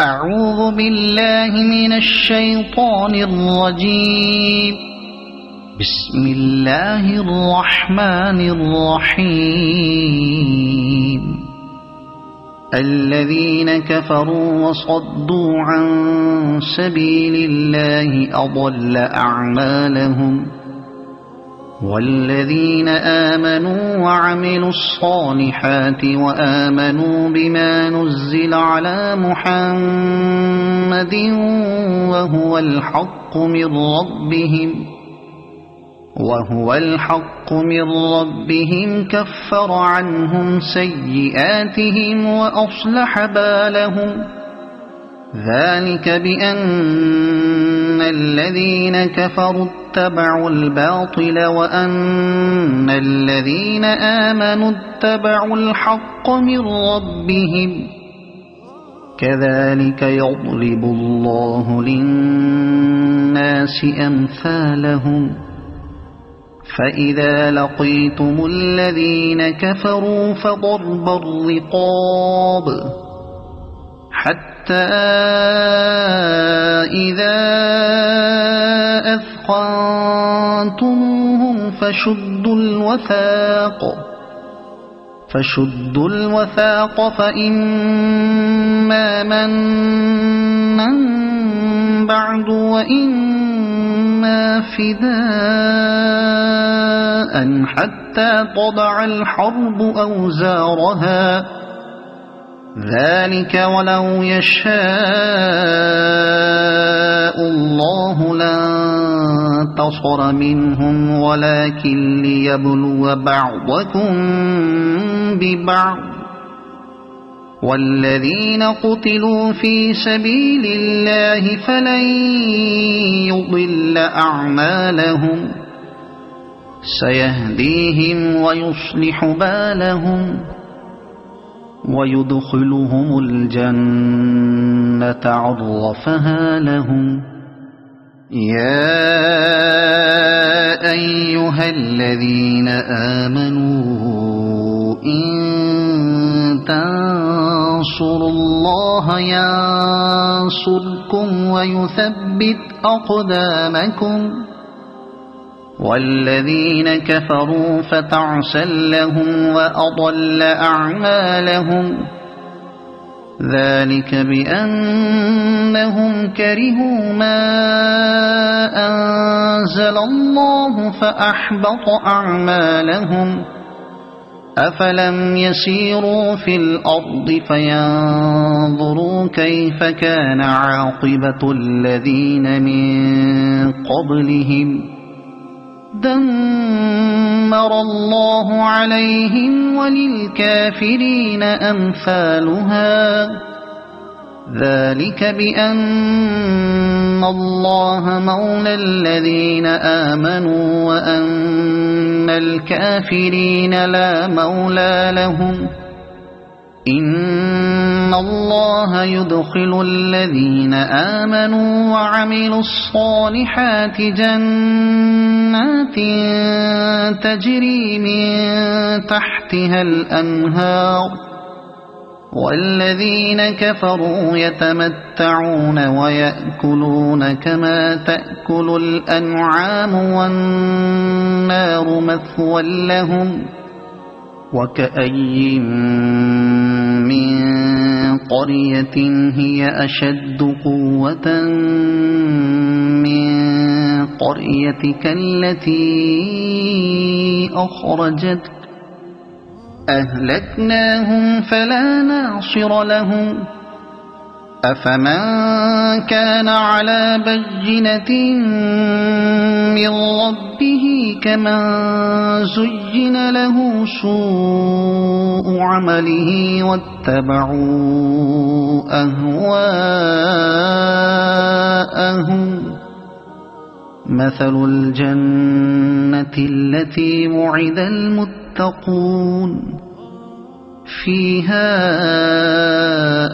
أعوذ بالله من الشيطان الرجيم. بسم الله الرحمن الرحيم. الذين كفروا وصدوا عن سبيل الله أضل أعمالهم، والذين آمنوا وعملوا الصالحات وآمنوا بما نزل على محمد وهو الحق من ربهم كفر عنهم سيئاتهم وأصلح بالهم. ذلك بأن الذين كفروا اتبعوا الباطل وأن الذين آمنوا اتبعوا الحق من ربهم. كذلك يضرب الله للناس أمثالهم. فإذا لقيتم الذين كفروا فضرب الرقاب حتى إذا أثخنتموهم فشدوا الوثاق فإما منا بعد وإما فداء حتى تضع الحرب أوزارها. ذلك ولو يشاء الله لانتصر منهم ولكن ليبلو بعضكم ببعض. والذين قتلوا في سبيل الله فلن يضل أعمالهم، سيهديهم ويصلح بالهم ويدخلهم الجنة عرفها لهم. يا أيها الذين آمنوا إن تنصروا الله ينصركم ويثبت أقدامكم. والذين كفروا فتعسا لهم وأضل أعمالهم. ذلك بأنهم كرهوا ما أنزل الله فأحبط أعمالهم. أفلم يسيروا في الأرض فينظروا كيف كان عاقبة الذين من قبلهم. دمر الله عليهم وللكافرين أمثالها. ذلك بأن الله مولى الذين آمنوا وأن الكافرين لا مولى لهم. إن الله يدخل الذين آمنوا وعملوا الصالحات جنات تجري من تحتها الأنهار. والذين كفروا يتمتعون ويأكلون كما تأكل الأنعام والنار مثوى لهم. وكأي من قرية هي أشد قوة من قريتك التي أخرجتك أهلكناهم فلا ناصر لهم. أفمن كان على بينة من ربه كمن زين له سوء عمله واتبعوا أهواءهم. مثل الجنة التي وعد المتقون فيها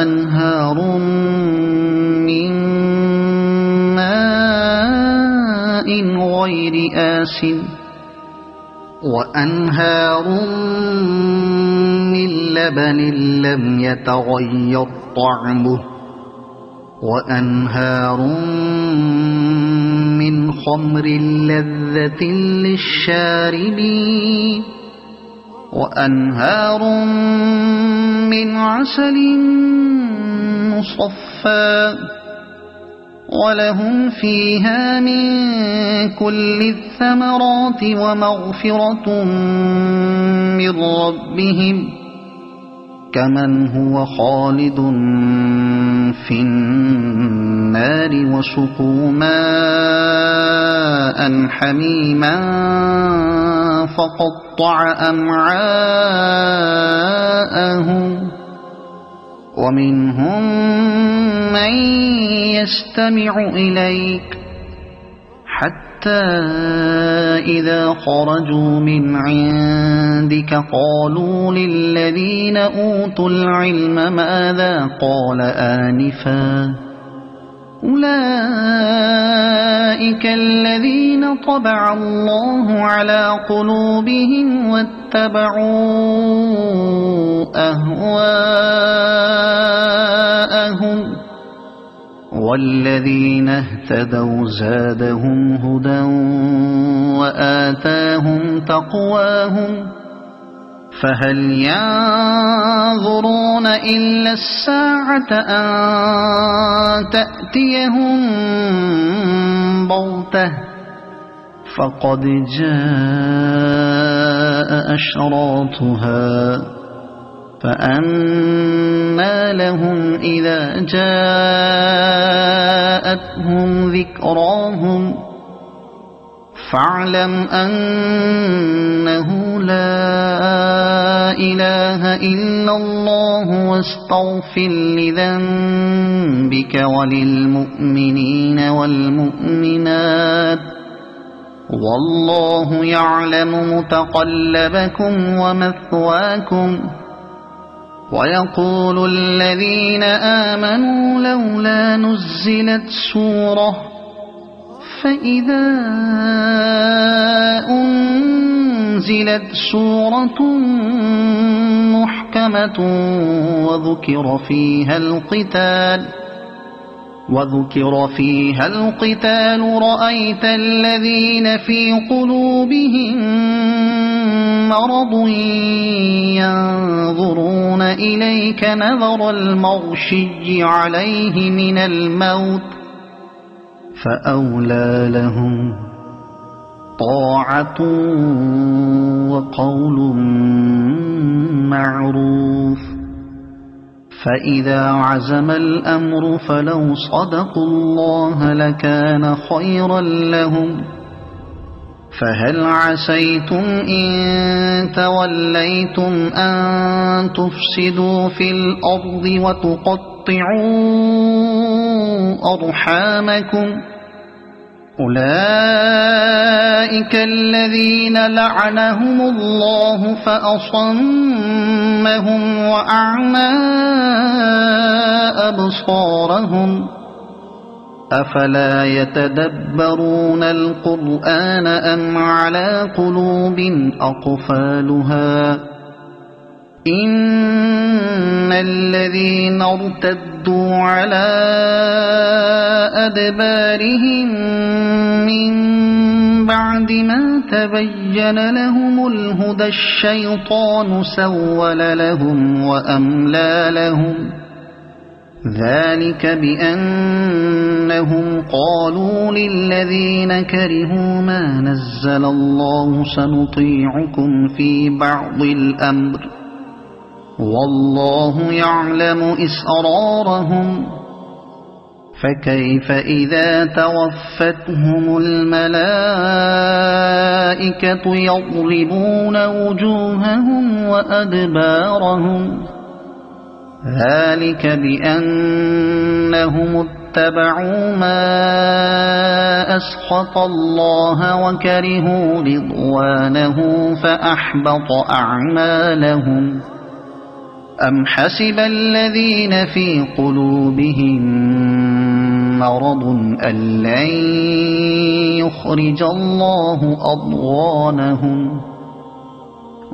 أنهار من ماء غير آسن وأنهار من لبن لم يتغير طعمه وأنهار من خمر لذة للشاربين وأنهار من عسل مصفى ولهم فيها من كل الثمرات ومغفرة من ربهم كمن هو خالد في النار وسقوا ماء حميما فقطع أمعاءهم ومنهم من يستمع إليك حتى إذا خرجوا من عندك قالوا للذين أوتوا العلم ماذا قال آنفا أولئك الذين طبع الله على قلوبهم واتبعوا أهواءهم والذين اهتدوا زادهم هدى وآتاهم تقواهم فهل ينظرون إلا الساعة أن تأتيهم بغتة فقد جاء أشراطها فأنى لهم إذا جاءتهم ذكراهم فاعلم أنه لا إله إلا الله واستغفر لذنبك وللمؤمنين والمؤمنات والله يعلم متقلبكم ومثواكم ويقول الذين آمنوا لولا نزلت سورة فإذا أنزلت سورة محكمة وذكر فيها القتال رأيت الذين في قلوبهم مرض ينظرون إليك نظر المغشي عليه من الموت فأولى لهم طاعة وقول معروف فإذا عزم الأمر فلو صدقوا الله لكان خيرا لهم فهل عسيتم إن توليتم أن تفسدوا في الأرض وتقطعوا أرحامكم أولئك الذين لعنهم الله فأصمهم وأعمى أبصارهم أفلا يتدبرون القرآن أم على قلوب أقفالها إن الذين ارتدوا على أدبارهم من بعد ما تبين لهم الهدى الشيطان سول لهم وأملى لهم ذلك بأنهم قالوا للذين كرهوا ما نزل الله سنطيعكم في بعض الأمر والله يعلم إسرارهم فكيف إذا توفتهم الملائكة يضربون وجوههم وأدبارهم ذلك بأنهم اتبعوا ما أسخط الله وكرهوا رضوانه فأحبط أعمالهم أم حسب الذين في قلوبهم مرض أن لن يخرج الله أضغانهم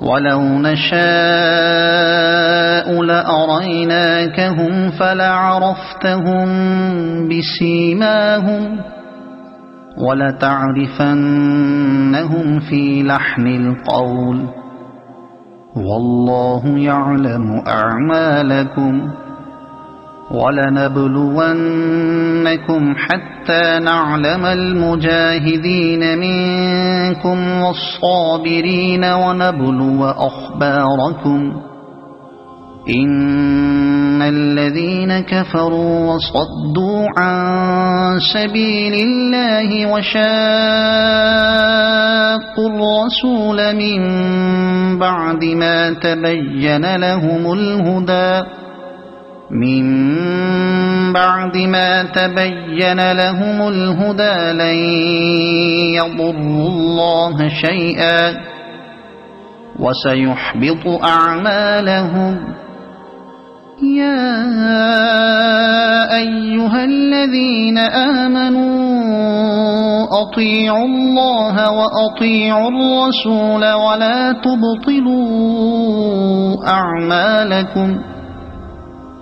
ولو نشاء لأريناكهم فلعرفتهم بسيماهم ولتعرفنهم في لحن القول والله يعلم أعمالكم ولنبلونكم حتى نعلم المجاهدين منكم والصابرين ونبلو أخباركم إن الذين كفروا وصدوا عن سبيل الله وشاقوا الرسول من بعد ما تبين لهم الهدى لن يضروا الله شيئا وسيحبط أعمالهم يا أيها الذين آمنوا أطيعوا الله وأطيعوا الرسول ولا تبطلوا أعمالكم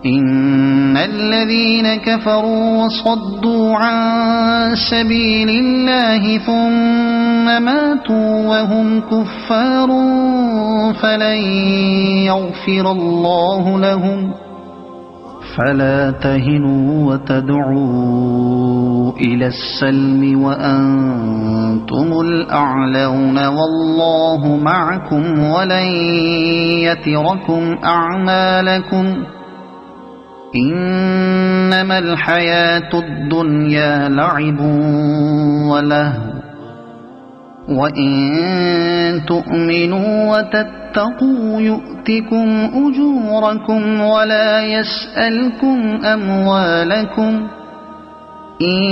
إن الذين كفروا وصدوا عن سبيل الله ثم ماتوا وهم كفار فلن يغفر الله لهم فلا تهنوا وتدعوا إلى السلم وأنتم الأعلون والله معكم ولن يتركم أعمالكم إنما الحياة الدنيا لعب ولهو وإن تؤمنوا وتتقوا يؤتكم أجوركم ولا يسألكم أموالكم إن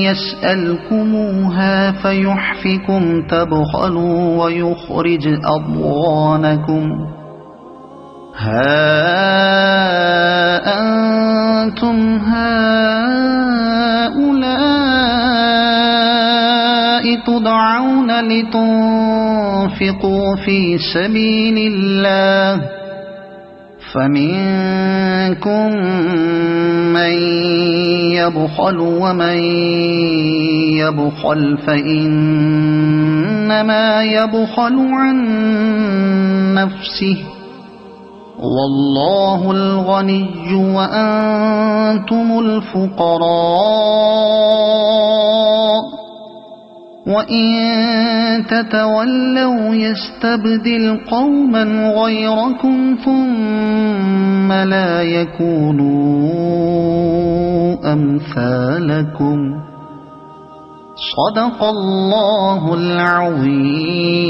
يسألكموها فيحفكم تبخلوا ويخرج أضغانكم ها أنتم هؤلاء تدعون لتنفقوا في سبيل الله فمنكم من يبخل ومن يبخل فإنما يبخل عن نفسه والله الغني وأنتم الفقراء وإن تتولوا يستبدل قوما غيركم ثم لا يكونوا أمثالكم صدق الله العظيم.